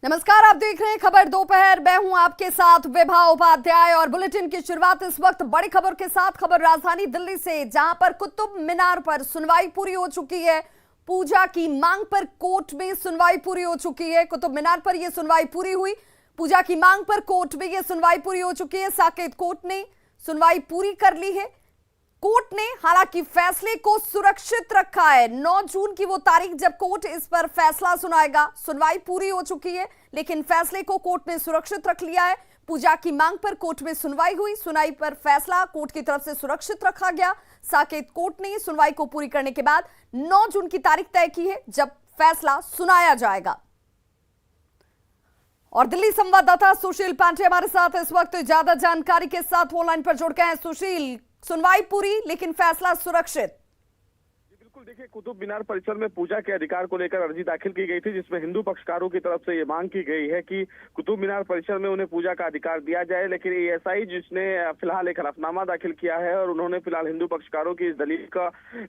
नमस्कार, आप देख रहे हैं खबर दोपहर। मैं हूं आपके साथ विभा उपाध्याय और बुलेटिन की शुरुआत इस वक्त बड़ी खबर के साथ। खबर राजधानी दिल्ली से, जहां पर कुतुब मीनार पर सुनवाई पूरी हो चुकी है। पूजा की मांग पर कोर्ट में सुनवाई पूरी हो चुकी है। कुतुब मीनार पर यह सुनवाई पूरी हुई। पूजा की मांग पर कोर्ट में यह सुनवाई पूरी हो चुकी है। साकेत कोर्ट ने सुनवाई पूरी कर ली है। कोर्ट ने हालांकि फैसले को सुरक्षित रखा है। 9 जून की वो तारीख जब कोर्ट इस पर फैसला सुनाएगा। सुनवाई पूरी हो चुकी है, लेकिन फैसले को कोर्ट ने सुरक्षित रख लिया है। पूजा की मांग पर कोर्ट में सुनवाई हुई। सुनवाई पर फैसला कोर्ट की तरफ से सुरक्षित रखा गया। साकेत कोर्ट ने सुनवाई को पूरी करने के बाद 9 जून की तारीख तय की है जब फैसला सुनाया जाएगा। और दिल्ली संवाददाता सुशील पांडे हमारे साथ इस वक्त ज्यादा जानकारी के साथ ऑनलाइन पर जुड़ गए हैं। सुशील, सुनवाई पूरी लेकिन फैसला सुरक्षित। बिल्कुल, देखिए, कुतुब मीनार परिसर में पूजा के अधिकार को लेकर अर्जी दाखिल की गई थी, जिसमें हिंदू पक्षकारों की तरफ से ये मांग की गई है कि कुतुब मीनार परिसर में उन्हें पूजा का अधिकार दिया जाए। लेकिन एएसआई जिसने फिलहाल एक हलफनामा दाखिल किया है और उन्होंने फिलहाल हिंदू पक्षकारों की इस दलील का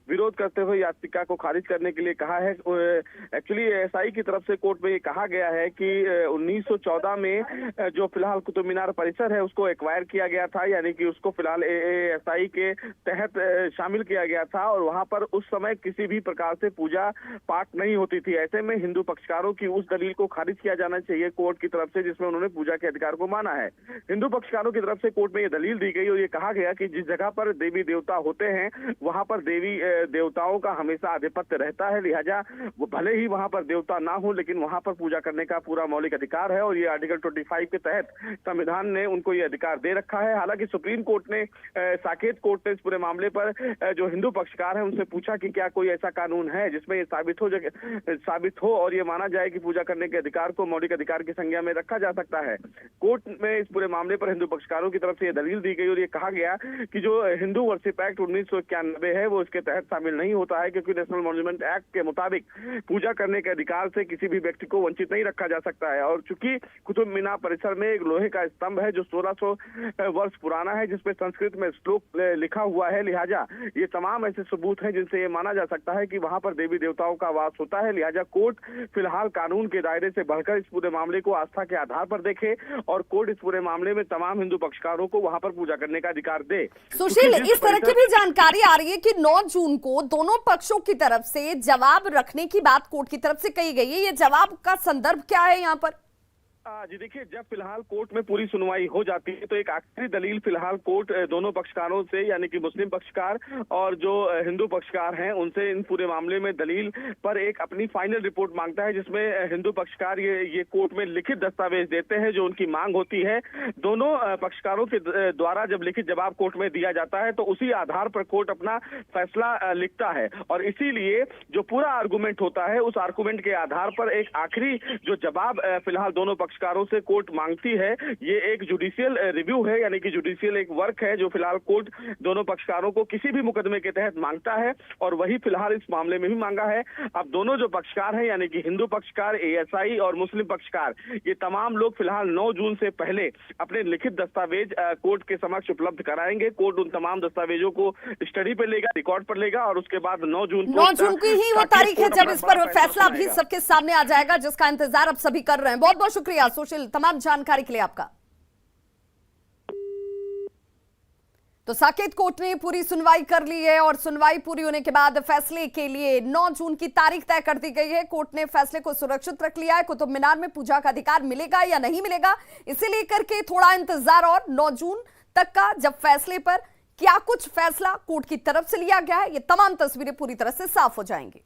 विरोध करते हुए याचिका को खारिज करने के लिए कहा है। एक्चुअली एएसआई की तरफ से कोर्ट में ये कहा गया है कि 1914 में जो फिलहाल कुतुब मीनार परिसर है उसको एक्वायर किया गया था, यानी कि उसको फिलहाल एएसआई के तहत शामिल किया गया था और वहां पर उस समय किसी भी प्रकार से पूजा पाठ नहीं होती थी। ऐसे में हिंदू पक्षकारों की उस दलील को खारिज किया जाना चाहिए कोर्ट की तरफ से, जिसमें उन्होंने पूजा के अधिकार को माना है। हिंदू पक्षकारों की तरफ से कोर्ट में ये दलील दी गई और ये कहा गया कि जिस जगह पर देवी देवता होते हैं वहां पर देवी देवताओं का हमेशा आधिपत्य रहता है। लिहाजा भले ही वहां पर देवता ना हो, लेकिन वहां पर पूजा करने का पूरा मौलिक अधिकार है और ये आर्टिकल 25 के तहत संविधान ने उनको ये अधिकार दे रखा है। हालांकि सुप्रीम कोर्ट ने, साकेत कोर्ट ने इस पूरे मामले पर जो हिंदू पक्षकार है उनसे पूछा कि क्या कोई ऐसा कानून है जिसमें ये साबित हो और ये माना जाए कि पूजा करने के अधिकार को मौलिक अधिकार की संज्ञा में रखा जा सकता है। कोर्ट में इस पूरे मामले पर हिंदू पक्षकारों की तरफ से ये दलील दी गई और ये कहा गया कि जो हिंदू वर्शिप एक्ट 1991 है वो इसके तहत शामिल नहीं होता है, क्योंकि नेशनल मॉन्यूमेंट एक्ट के मुताबिक पूजा करने के अधिकार से किसी भी व्यक्ति को वंचित नहीं रखा जा सकता है। और चूंकि कुतुब मीनार परिसर में एक लोहे का स्तंभ है जो 1600 वर्ष पुराना है, जिसमें संस्कृत में श्लोक लिखा हुआ है, लिहाजा ये तमाम ऐसे सबूत हैं जिनसे ये माना जा सकता है कि वहां पर देवी देवताओं का वास होता है। लिहाजा कोर्ट फिलहाल कानून के दायरे से बढ़कर इस पूरे मामले को आस्था के आधार पर देखे और कोर्ट इस पूरे मामले में तमाम हिंदू पक्षकारों को वहां पर पूजा करने का अधिकार दे। सुशील, इस तरह की भी जानकारी आ रही है कि 9 जून को दोनों पक्षों की तरफ से जवाब रखने की बात कोर्ट की तरफ से कही गई है। ये जवाब का संदर्भ क्या है यहाँ पर? जी देखिए, जब फिलहाल कोर्ट में पूरी सुनवाई हो जाती है तो एक आखिरी दलील फिलहाल कोर्ट दोनों पक्षकारों से, यानी कि मुस्लिम पक्षकार और जो हिंदू पक्षकार हैं उनसे इन पूरे मामले में दलील पर एक अपनी फाइनल रिपोर्ट मांगता है, जिसमें हिंदू पक्षकार ये कोर्ट में लिखित दस्तावेज देते हैं जो उनकी मांग होती है। दोनों पक्षकारों के द्वारा जब लिखित जवाब कोर्ट में दिया जाता है तो उसी आधार पर कोर्ट अपना फैसला लिखता है और इसीलिए जो पूरा आर्गूमेंट होता है उस आर्गूमेंट के आधार पर एक आखिरी जो जवाब फिलहाल दोनों पक्षकारों से कोर्ट मांगती है, ये एक जुडिशियल रिव्यू है, यानी कि जुडिशियल एक वर्क है जो फिलहाल कोर्ट दोनों पक्षकारों को किसी भी मुकदमे के तहत मांगता है और वही फिलहाल इस मामले में भी मांगा है। अब दोनों जो पक्षकार हैं, यानी कि हिंदू पक्षकार, एएसआई और मुस्लिम पक्षकार, ये तमाम लोग फिलहाल 9 जून से पहले अपने लिखित दस्तावेज कोर्ट के समक्ष उपलब्ध कराएंगे। कोर्ट उन तमाम दस्तावेजों को स्टडी पे लेगा, रिकॉर्ड पर लेगा और उसके बाद 9 जून की ही वो तारीख है जब इस पर फैसला भी सबके सामने आ जाएगा, जिसका इंतजार अब सभी कर रहे हैं। बहुत बहुत शुक्रिया सुशील तमाम जानकारी के लिए आपका। तो साकेत कोर्ट ने पूरी सुनवाई कर ली है और सुनवाई पूरी होने के बाद फैसले के लिए 9 जून की तारीख तय कर दी गई है। कोर्ट ने फैसले को सुरक्षित रख लिया है। कुतुब मीनार में पूजा का अधिकार मिलेगा या नहीं मिलेगा, इसे लेकर के थोड़ा इंतजार और 9 जून तक का, जब फैसले पर क्या कुछ फैसला कोर्ट की तरफ से लिया गया है, ये तमाम तस्वीरें पूरी तरह से साफ हो जाएंगी।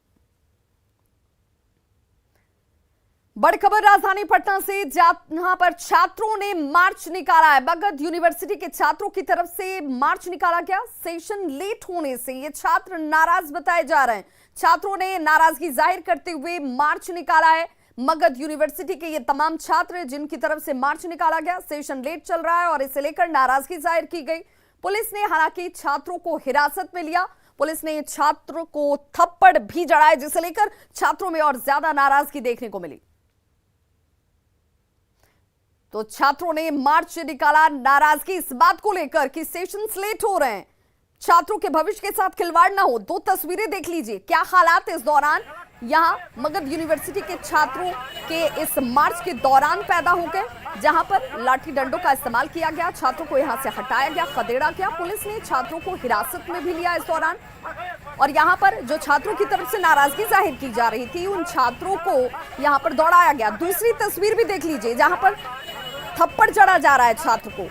बड़ी खबर राजधानी पटना से, जहां पर छात्रों ने मार्च निकाला है। मगध यूनिवर्सिटी के छात्रों की तरफ से मार्च निकाला गया। सेशन लेट होने से ये छात्र नाराज बताए जा रहे हैं। छात्रों ने नाराजगी जाहिर करते हुए मार्च निकाला है। मगध यूनिवर्सिटी के ये तमाम छात्र जिनकी तरफ से मार्च निकाला गया, सेशन लेट चल रहा है और इसे लेकर नाराजगी जाहिर की गई। पुलिस ने हालांकि छात्रों को हिरासत में लिया। पुलिस ने छात्रों को थप्पड़ भी जड़ाए, जिसे लेकर छात्रों में और ज्यादा नाराजगी देखने को मिली। तो छात्रों ने मार्च निकाला, नाराजगी इस बात को लेकर कि सेशंस लेट हो रहे हैं, छात्रों के भविष्य के साथ खिलवाड़ ना हो। 2 तस्वीरें देख लीजिए, क्या हालात इस दौरान यहाँ मगध यूनिवर्सिटी के छात्रों के इस मार्च के दौरान पैदा हो गए, जहां पर लाठी डंडों का इस्तेमाल किया गया, छात्रों को यहां से हटाया गया, खदेड़ा गया। पुलिस ने छात्रों को हिरासत में भी लिया इस दौरान। और यहां पर जो छात्रों की तरफ से नाराजगी जाहिर की जा रही थी, उन छात्रों को यहां पर दौड़ाया गया। दूसरी तस्वीर भी देख लीजिए, जहां पर थप्पड़ जड़ा जा रहा है छात्र को।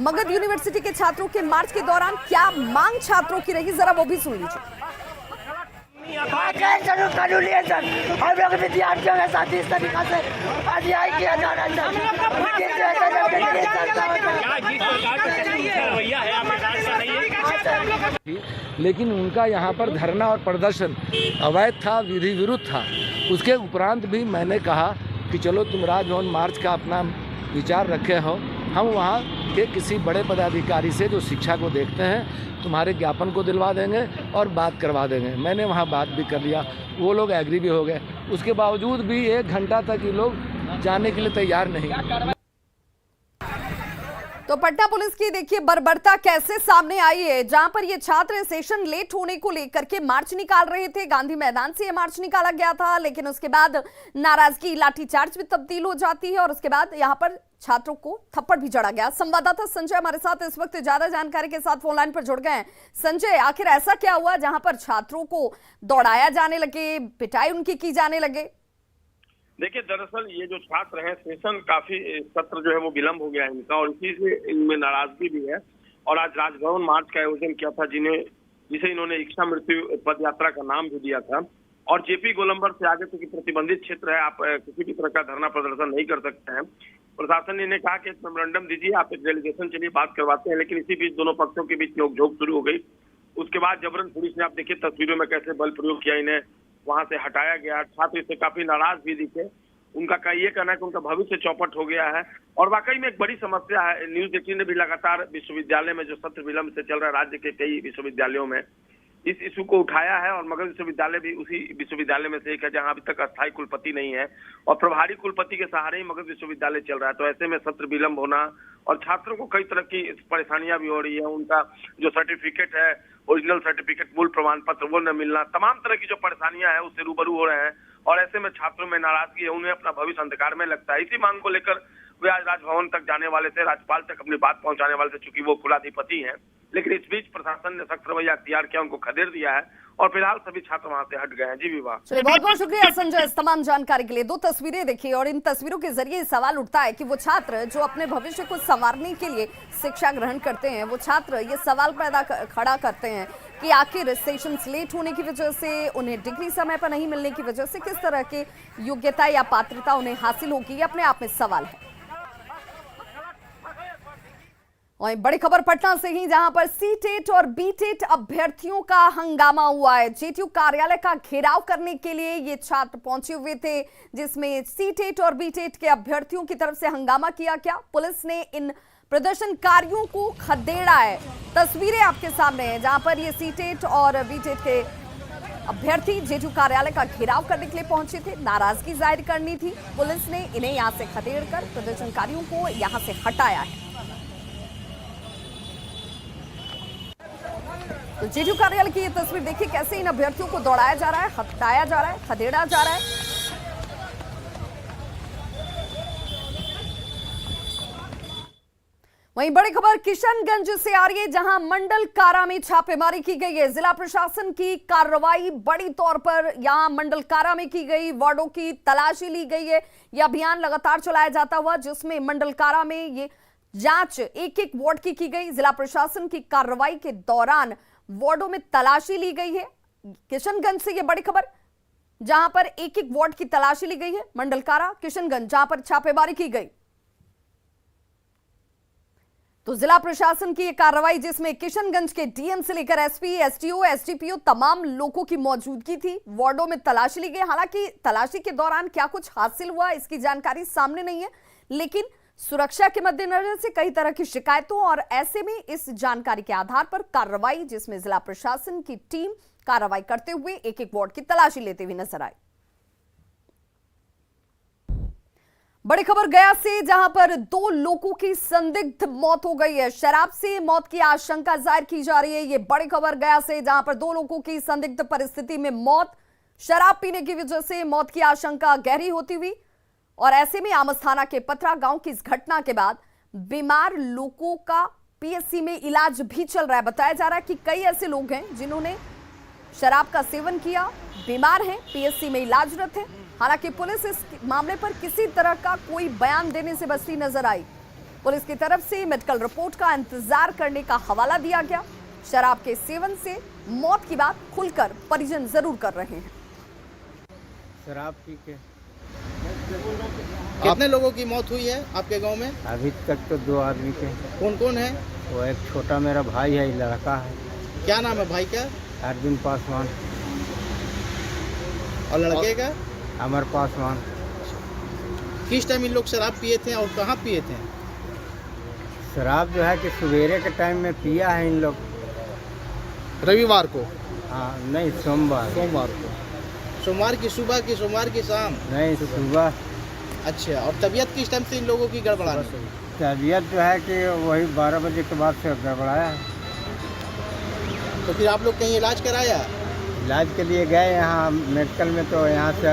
मगध यूनिवर्सिटी के छात्रों के मार्च के दौरान क्या मांग छात्रों की रही, जरा वो भी सुन लीजिए। कानूनी सर, हम लोग विद्यार्थियों के साथ इस तरीका से अन्याय किया जा रहा है। लेकिन उनका यहाँ पर धरना और प्रदर्शन अवैध था, विधि विरुद्ध था। उसके उपरांत भी मैंने कहा कि चलो तुम राजभवन मार्च का अपना विचार रखे हो, हम वहाँ के किसी बड़े पदाधिकारी से जो शिक्षा को देखते हैं तुम्हारे ज्ञापन को दिलवा देंगे और बात करवा देंगे। मैंने वहाँ बात भी कर लिया, वो लोग एग्री भी हो गए। उसके बावजूद भी 1 घंटा तक ये लोग जाने के लिए तैयार नहीं। तो पटना पुलिस की देखिए बर्बरता कैसे सामने आई है, जहां पर ये छात्र सेशन लेट होने को लेकर के मार्च निकाल रहे थे। गांधी मैदान से ये मार्च निकाला गया था, लेकिन उसके बाद नाराजगी लाठीचार्ज में तब्दील हो जाती है और उसके बाद यहां पर छात्रों को थप्पड़ भी जड़ा गया। संवाददाता संजय हमारे साथ इस वक्त ज्यादा जानकारी के साथ फोन लाइन पर जुड़ गए हैं। संजय, आखिर ऐसा क्या हुआ जहां पर छात्रों को दौड़ाया जाने लगे, पिटाई उनकी की जाने लगे? देखिए, दरअसल ये जो छात्र हैं, सेशन काफी सत्र जो है वो विलंब हो गया है इनका, और इसी से इनमें नाराजगी भी है। और आज राजभवन मार्च का आयोजन किया था, जिसे इन्होंने इच्छा मृत्यु पद यात्रा का नाम भी दिया था। और जेपी गोलंबर से आगे तो प्रतिबंधित क्षेत्र है, आप किसी भी तरह का धरना प्रदर्शन नहीं कर सकते हैं। प्रशासन ने इन्हें कहा कि एक मेमोरेंडम दीजिए, आप एक डेलीगेशन चलिए, बात करवाते हैं। लेकिन इसी बीच दोनों पक्षों के बीच नोकझोंक शुरू हो गई। उसके बाद जबरन पुलिस ने, आप देखिए तस्वीरों में कैसे बल प्रयोग किया, इन्हें वहां से हटाया गया। छात्र इससे काफी नाराज भी दिखे। उनका ये कहना है कि उनका भविष्य चौपट हो गया है और वाकई में एक बड़ी समस्या है। न्यूज 18 ने भी लगातार विश्वविद्यालय में जो सत्र विलंब से चल रहा है राज्य के कई विश्वविद्यालयों में, इस इशू को उठाया है। और मगध विश्वविद्यालय भी उसी विश्वविद्यालय में से एक है जहां अभी तक अस्थायी कुलपति नहीं है और प्रभारी कुलपति के सहारे ही मगध विश्वविद्यालय चल रहा है। तो ऐसे में सत्र विलंब होना और छात्रों को कई तरह की परेशानियां भी हो रही है। उनका जो सर्टिफिकेट है, ओरिजिनल सर्टिफिकेट, मूल प्रमाण पत्र, वो न मिलना, तमाम तरह की जो परेशानियां हैं उससे रूबरू हो रहे हैं। और ऐसे में छात्रों में नाराजगी है, उन्हें अपना भविष्य अंधकार में लगता है। इसी मांग को लेकर वे आज राजभवन तक जाने वाले थे, राज्यपाल तक अपनी बात पहुंचाने वाले थे, चूंकि वो कुलाधिपति हैं। लेकिन इस बीच प्रशासन ने सख्त रवैया अख्तियार किया, उनको खदेड़ दिया है और फिलहाल सभी छात्र वहां से हट गए हैं। जी विवाह। चलिए, बहुत बहुत शुक्रिया संजय इस तमाम जानकारी के लिए। 2 तस्वीरें देखिए और इन तस्वीरों के जरिए सवाल उठता है कि वो छात्र जो अपने भविष्य को संवारने के लिए शिक्षा ग्रहण करते हैं, वो छात्र ये सवाल खड़ा करते हैं कि आखिर सेशंस लेट होने की वजह से, उन्हें डिग्री समय पर नहीं मिलने की वजह से किस तरह की योग्यता या पात्रता उन्हें हासिल होगी, ये अपने आप में सवाल है। और बड़ी खबर पटना से ही, जहां पर सी-टेट और बी-टेट अभ्यर्थियों का हंगामा हुआ है। जेटीयू कार्यालय का घेराव करने के लिए ये छात्र पहुंचे हुए थे, जिसमें सी-टेट और बी-टेट के अभ्यर्थियों की तरफ से हंगामा किया गया। पुलिस ने इन प्रदर्शनकारियों को खदेड़ा है। तस्वीरें आपके सामने हैं, जहां पर ये सी-टेट और बी-टेट के अभ्यर्थी जेटीयू कार्यालय का घेराव करने के लिए पहुंचे थे, नाराजगी जाहिर करनी थी। पुलिस ने इन्हें यहां से खदेड़कर प्रदर्शनकारियों को यहां से हटाया है। तो जेटीयू कार्यालय की ये तस्वीर देखिए, कैसे इन अभ्यर्थियों को दौड़ाया जा रहा है, हटाया जा रहा है, खदेड़ा जा रहा है। वहीं बड़ी खबर किशनगंज से आ रही है, जहां मंडल कारा में छापेमारी की गई है। जिला प्रशासन की कार्रवाई बड़ी तौर पर यहां मंडल कारा में की गई, वार्डों की तलाशी ली गई है। यह अभियान लगातार चलाया जाता हुआ, जिसमें मंडल कारा में ये जांच एक-एक वार्ड की गई। जिला प्रशासन की कार्रवाई के दौरान वार्डों में तलाशी ली गई है। किशनगंज से यह बड़ी खबर, जहां पर एक-एक वार्ड की तलाशी ली गई है। मंडल कारा, किशनगंज, जहां पर छापेमारी की गई। तो जिला प्रशासन की यह कार्रवाई, जिसमें किशनगंज के डीएम से लेकर एसपी, एसडीओ, एसडीपीओ, तमाम लोगों की मौजूदगी थी। वार्डों में तलाशी ली गई। हालांकि तलाशी के दौरान क्या कुछ हासिल हुआ, इसकी जानकारी सामने नहीं है, लेकिन सुरक्षा के मद्देनजर से कई तरह की शिकायतों और ऐसे में इस जानकारी के आधार पर कार्रवाई, जिसमें जिला प्रशासन की टीम कार्रवाई करते हुए एक-एक वार्ड की तलाशी लेते हुए नजर आई। बड़ी खबर गया से, जहां पर 2 लोगों की संदिग्ध मौत हो गई है। शराब से मौत की आशंका जाहिर की जा रही है। यह बड़ी खबर गया से, जहां पर 2 लोगों की संदिग्ध परिस्थिति में मौत। शराब पीने की वजह से मौत की आशंका गहरी होती हुई और ऐसे में आमस थाना के पथरा गांव की इस घटना के बाद बीमार लोगों का पीएससी में इलाज भी चल रहा है। बताया जा रहा है कि कई ऐसे लोग हैं जिन्होंने शराब का सेवन किया, बीमार हैं, पीएससी में इलाजरत हैं। हालांकि पुलिस इस मामले पर किसी तरह का कोई बयान देने से बचती नजर आई। पुलिस की तरफ से मेडिकल रिपोर्ट का इंतजार करने का हवाला दिया गया। शराब के सेवन से मौत की बात खुलकर परिजन जरूर कर रहे हैं। शराब पी के कितने लोगों की मौत हुई है आपके गांव में? अभी तक तो 2 आदमी के। कौन कौन है? वो एक छोटा मेरा भाई है, लड़का है। क्या नाम है भाई का? अरविंद पासवान। और लड़के का? अमर पासवान। किस टाइम इन लोग शराब पिए थे और कहाँ पिए थे? शराब जो है कि सवेरे के टाइम में पिया है इन लोग। रविवार को? हाँ नहीं, सोमवार को। सोमवार की सुबह की, सोमवार की शाम? नहीं, सुबह। अच्छा, और तबीयत किस टाइम से इन लोगों की गड़बड़ा रही? तबीयत जो है कि वही 12 बजे के बाद से गड़बड़ाया है। तो फिर आप लोग कहीं इलाज कराया? इलाज के लिए गए यहाँ मेडिकल में, तो यहाँ से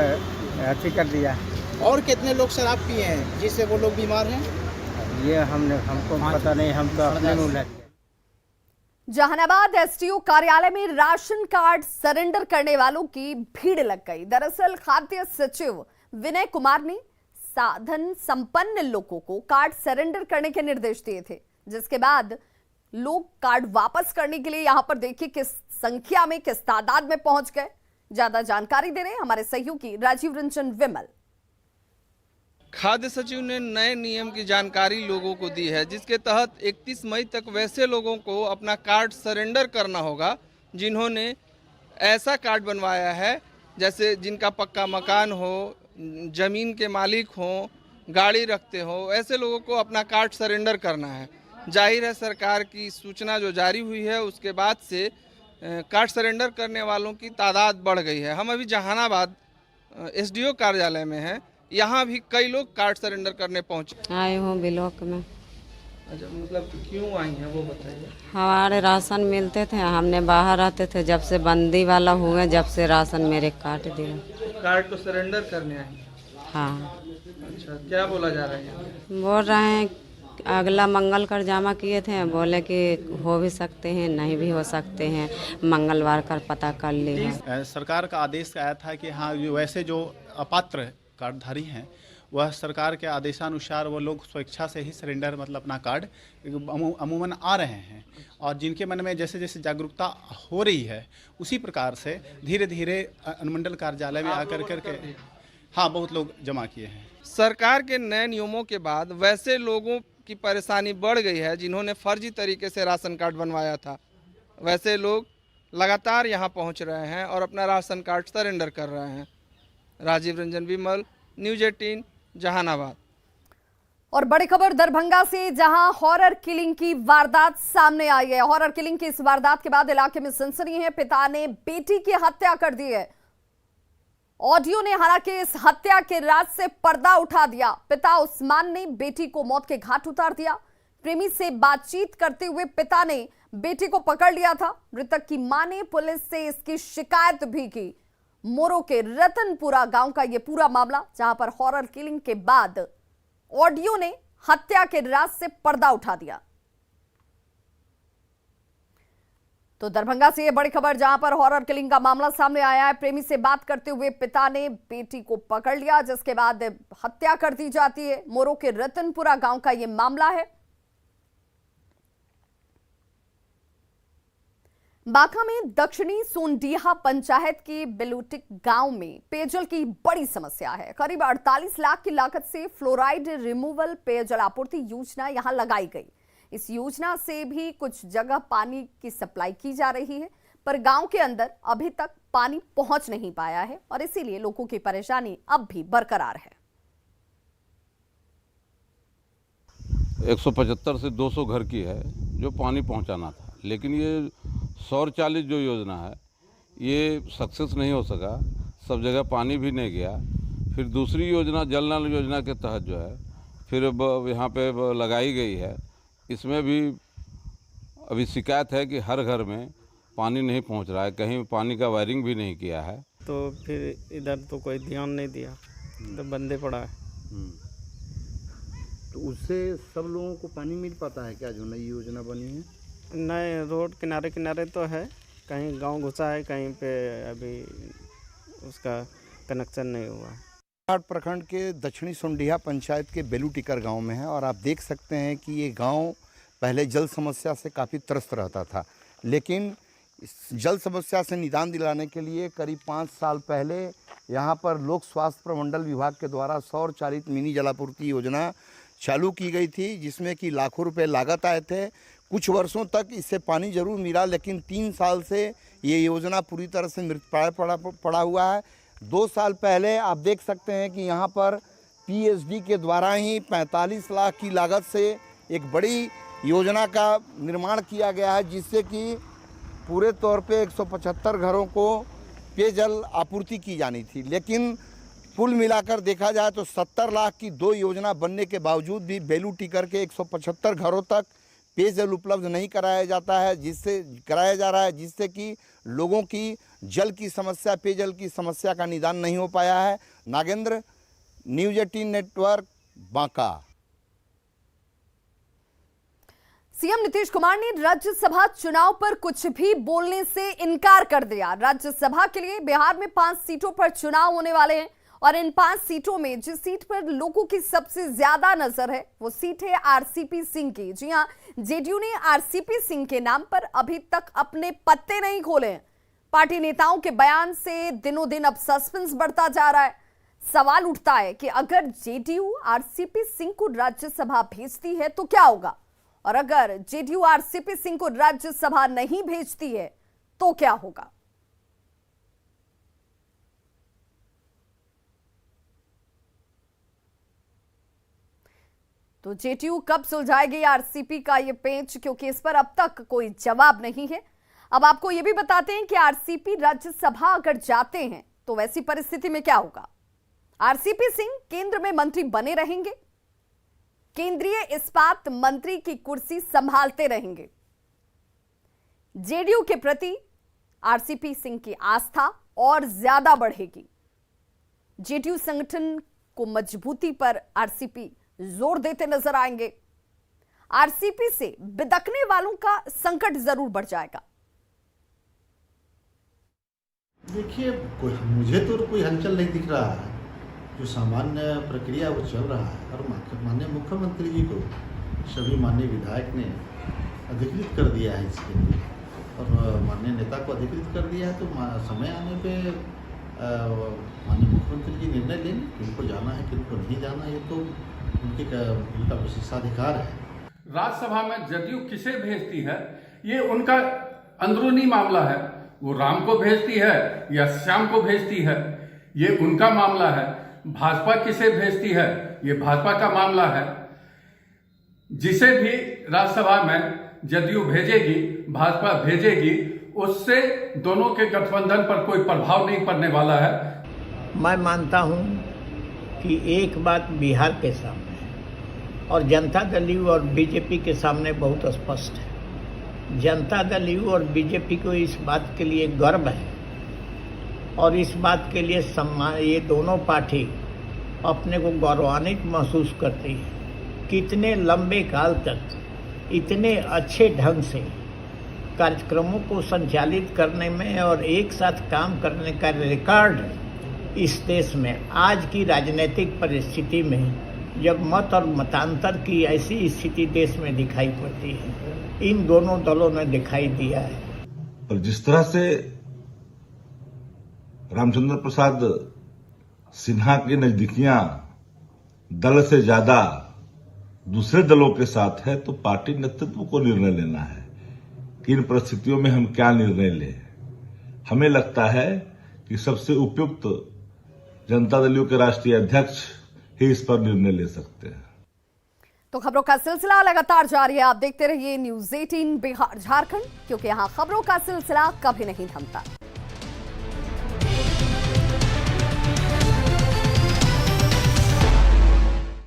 अथी कर दिया। और कितने लोग शराब पिए हैं जिससे वो लोग बीमार हैं? ये हमको पता नहीं, हम तो अपने मुँह लग गए। जहानाबाद एसटीओ कार्यालय में राशन कार्ड सरेंडर करने वालों की भीड़ लग गई। दरअसल खाद्य सचिव विनय कुमार ने साधन संपन्न लोगों को कार्ड सरेंडर करने के निर्देश दिए थे, जिसके बाद लोग कार्ड वापस करने के लिए यहां पर देखिए किस संख्या में, किस तादाद में पहुंच गए। ज्यादा जानकारी दे रहे हैं हमारे सहयोगी राजीव रंजन विमल। खाद्य सचिव ने नए नियम की जानकारी लोगों को दी है, जिसके तहत 31 मई तक वैसे लोगों को अपना कार्ड सरेंडर करना होगा जिन्होंने ऐसा कार्ड बनवाया है, जैसे जिनका पक्का मकान हो, जमीन के मालिक हो, गाड़ी रखते हो, ऐसे लोगों को अपना कार्ड सरेंडर करना है। जाहिर है सरकार की सूचना जो जारी हुई है उसके बाद से कार्ड सरेंडर करने वालों की तादाद बढ़ गई है। हम अभी जहानाबाद एसडीओ कार्यालय में हैं, यहाँ भी कई लोग कार्ड सरेंडर करने पहुँचे। आए हूँ ब्लॉक में। अच्छा, मतलब क्यों आई हैं वो बताइए। हमारे राशन मिलते थे, हमने बाहर रहते थे, जब से बंदी वाला हुए जब से राशन मेरे काट दिया। कार्ड तो सरेंडर करने आई? हाँ। अच्छा, क्या बोला जा रहा है? बोल रहे हैं अगला मंगल कर जमा किए थे, बोले कि हो भी सकते हैं, नहीं भी हो सकते हैं, मंगलवार कर पता कर ली। सरकार का आदेश आया था कि हाँ, वैसे जो अपात्र कार्डधारी हैं वह सरकार के आदेशानुसार वो लोग स्वेच्छा से ही सरेंडर मतलब अपना कार्ड अमूमन आ रहे हैं, और जिनके मन में जैसे जैसे जागरूकता हो रही है उसी प्रकार से धीरे धीरे अनुमंडल कार्यालय में आकर करके हाँ बहुत लोग जमा किए हैं। सरकार के नए नियमों के बाद वैसे लोगों की परेशानी बढ़ गई है जिन्होंने फर्जी तरीके से राशन कार्ड बनवाया था। वैसे लोग लगातार यहां पहुंच रहे हैं और अपना राशन कार्ड सरेंडर कर रहे हैं। राजीव रंजन विमल, न्यूज़ 18, जहानाबाद। और बड़ी खबर दरभंगा से, जहां हॉरर किलिंग की वारदात सामने आई है। हॉरर किलिंग की इस वारदात के बाद इलाके में सनसनी है। पिता ने बेटी की हत्या कर दी है। ऑडियो ने हालांकि इस हत्या के राज से पर्दा उठा दिया। पिता उस्मान ने बेटी को मौत के घाट उतार दिया। प्रेमी से बातचीत करते हुए पिता ने बेटी को पकड़ लिया था। मृतक की मां ने पुलिस से इसकी शिकायत भी की। मोरो के रतनपुरा गांव का यह पूरा मामला, जहां पर हॉरर किलिंग के बाद ऑडियो ने हत्या के राज से पर्दा उठा दिया। तो दरभंगा से यह बड़ी खबर, जहां पर हॉरर किलिंग का मामला सामने आया है। प्रेमी से बात करते हुए पिता ने बेटी को पकड़ लिया, जिसके बाद हत्या कर दी जाती है। मोरो के रतनपुरा गांव का यह मामला है। बांका में दक्षिणी सोनडीहा पंचायत के बेलुटिक गांव में पेयजल की बड़ी समस्या है। करीब 48 लाख की लागत से फ्लोराइड रिमूवल पेयजल आपूर्ति योजना यहां लगाई गई। इस योजना से भी कुछ जगह पानी की सप्लाई की जा रही है, पर गांव के अंदर अभी तक पानी पहुंच नहीं पाया है और इसीलिए लोगों की परेशानी अब भी बरकरार है। 175 से 200 घर की है जो पानी पहुंचाना था, लेकिन ये सौर चालित जो योजना है ये सक्सेस नहीं हो सका। सब जगह पानी भी नहीं गया। फिर दूसरी योजना जल नल योजना के तहत जो है फिर यहाँ पे लगाई गई है। इसमें भी अभी शिकायत है कि हर घर में पानी नहीं पहुँच रहा है, कहीं पानी का वायरिंग भी नहीं किया है। तो फिर इधर तो कोई ध्यान नहीं दिया, तो बंदे पड़ा है। तो उससे सब लोगों को पानी मिल पाता है क्या, जो नई योजना बनी है? नए रोड किनारे किनारे तो है, कहीं गांव घुसा है, कहीं पे अभी उसका कनेक्शन नहीं हुआ है। प्रखंड के दक्षिणी सुंडिया पंचायत के बेलू टिकर गांव में है और आप देख सकते हैं कि ये गांव पहले जल समस्या से काफ़ी त्रस्त रहता था, लेकिन इस जल समस्या से निदान दिलाने के लिए करीब 5 साल पहले यहाँ पर लोक स्वास्थ्य प्रमंडल विभाग के द्वारा सौर चालित मिनी जलापूर्ति योजना चालू की गई थी, जिसमें कि लाखों रुपए लागत आए थे। कुछ वर्षों तक इससे पानी जरूर मिला, लेकिन 3 साल से ये योजना पूरी तरह से मृतप्राय पड़ा हुआ है। 2 साल पहले आप देख सकते हैं कि यहाँ पर पीएचडी के द्वारा ही 45 लाख की लागत से एक बड़ी योजना का निर्माण किया गया है, जिससे कि पूरे तौर पे 175 घरों को पेयजल आपूर्ति की जानी थी। लेकिन कुल मिलाकर देखा जाए तो 70 लाख की 2 योजना बनने के बावजूद भी बेलू टिकर के 175 घरों तक पेयजल उपलब्ध नहीं कराया जा रहा है, जिससे कि लोगों की जल की समस्या, पेयजल की समस्या का निदान नहीं हो पाया है। Nagendra, news 18 network, Banka. CM Nitish Kumar ने राज्यसभा चुनाव पर कुछ भी बोलने से इनकार कर दिया। राज्यसभा के लिए बिहार में 5 सीटों पर चुनाव होने वाले हैं और इन 5 सीटों में जिस सीट पर लोगों की सबसे ज्यादा नजर है वो सीट है आरसीपी सिंह की। जी हां, जेडीयू ने आरसीपी सिंह के नाम पर अभी तक अपने पत्ते नहीं खोले हैं। पार्टी नेताओं के बयान से दिनों दिन अब सस्पेंस बढ़ता जा रहा है। सवाल उठता है कि अगर जेडीयू आरसीपी सिंह को राज्यसभा भेजती है तो क्या होगा, और अगर जेडीयू आरसीपी सिंह को राज्यसभा नहीं भेजती है तो क्या होगा। तो जेडीयू कब सुलझाएगी आरसीपी का ये पेंच, क्योंकि इस पर अब तक कोई जवाब नहीं है। अब आपको यह भी बताते हैं कि आरसीपी राज्यसभा अगर जाते हैं तो वैसी परिस्थिति में क्या होगा। आरसीपी सिंह केंद्र में मंत्री बने रहेंगे, केंद्रीय इस्पात मंत्री की कुर्सी संभालते रहेंगे। जेडीयू के प्रति आरसीपी सिंह की आस्था और ज्यादा बढ़ेगी। जेडीयू संगठन को मजबूती पर आरसीपी जोर देते नजर आएंगे। आरसीपी से बिदकने वालों का संकट जरूर बढ़ जाएगा। देखिए, मुझे तो कोई हलचल नहीं दिख रहा है। जो सामान्य प्रक्रिया वो चल रहा है और माननीय मुख्यमंत्री जी को सभी माननीय विधायक ने अधिकृत कर दिया है इसके लिए, और माननीय नेता को अधिकृत कर दिया है। तो समय आने पे माननीय मुख्यमंत्री जी निर्णय लेंगे किनको जाना है किनको नहीं जाना। ये तो उनका विशेषाधिकार है। राज्यसभा में जदयू किसे भेजती है ये उनका अंदरूनी मामला है। वो राम को भेजती है या श्याम को भेजती है, ये उनका मामला है। भाजपा किसे भेजती है ये भाजपा का मामला है। जिसे भी राज्यसभा में जदयू भेजेगी, भाजपा भेजेगी, उससे दोनों के गठबंधन पर कोई प्रभाव नहीं पड़ने वाला है। मैं मानता हूं कि एक बात बिहार के सामने और जनता दल यू और बीजेपी के सामने बहुत स्पष्ट है। जनता दल यू और बीजेपी को इस बात के लिए गर्व है और इस बात के लिए सम्मान, ये दोनों पार्टी अपने को गौरवान्वित महसूस करती है। कितने लंबे काल तक इतने अच्छे ढंग से कार्यक्रमों को संचालित करने में और एक साथ काम करने का रिकॉर्ड इस देश में आज की राजनीतिक परिस्थिति में, जब मत और मतांतर की ऐसी स्थिति देश में दिखाई पड़ती है, इन दोनों दलों ने दिखाई दिया है। और जिस तरह से रामचंद्र प्रसाद सिन्हा की नजदीकियां दल से ज्यादा दूसरे दलों के साथ है, तो पार्टी नेतृत्व को निर्णय लेना है कि इन परिस्थितियों में हम क्या निर्णय लें। हमें लगता है कि सबसे उपयुक्त जनता दल यू के राष्ट्रीय अध्यक्ष ही इस पर निर्णय ले सकते हैं। तो खबरों का सिलसिला लगातार जारी है। आप देखते रहिए न्यूज़ 18 बिहार झारखंड, क्योंकि यहां खबरों का सिलसिला कभी नहीं थमता।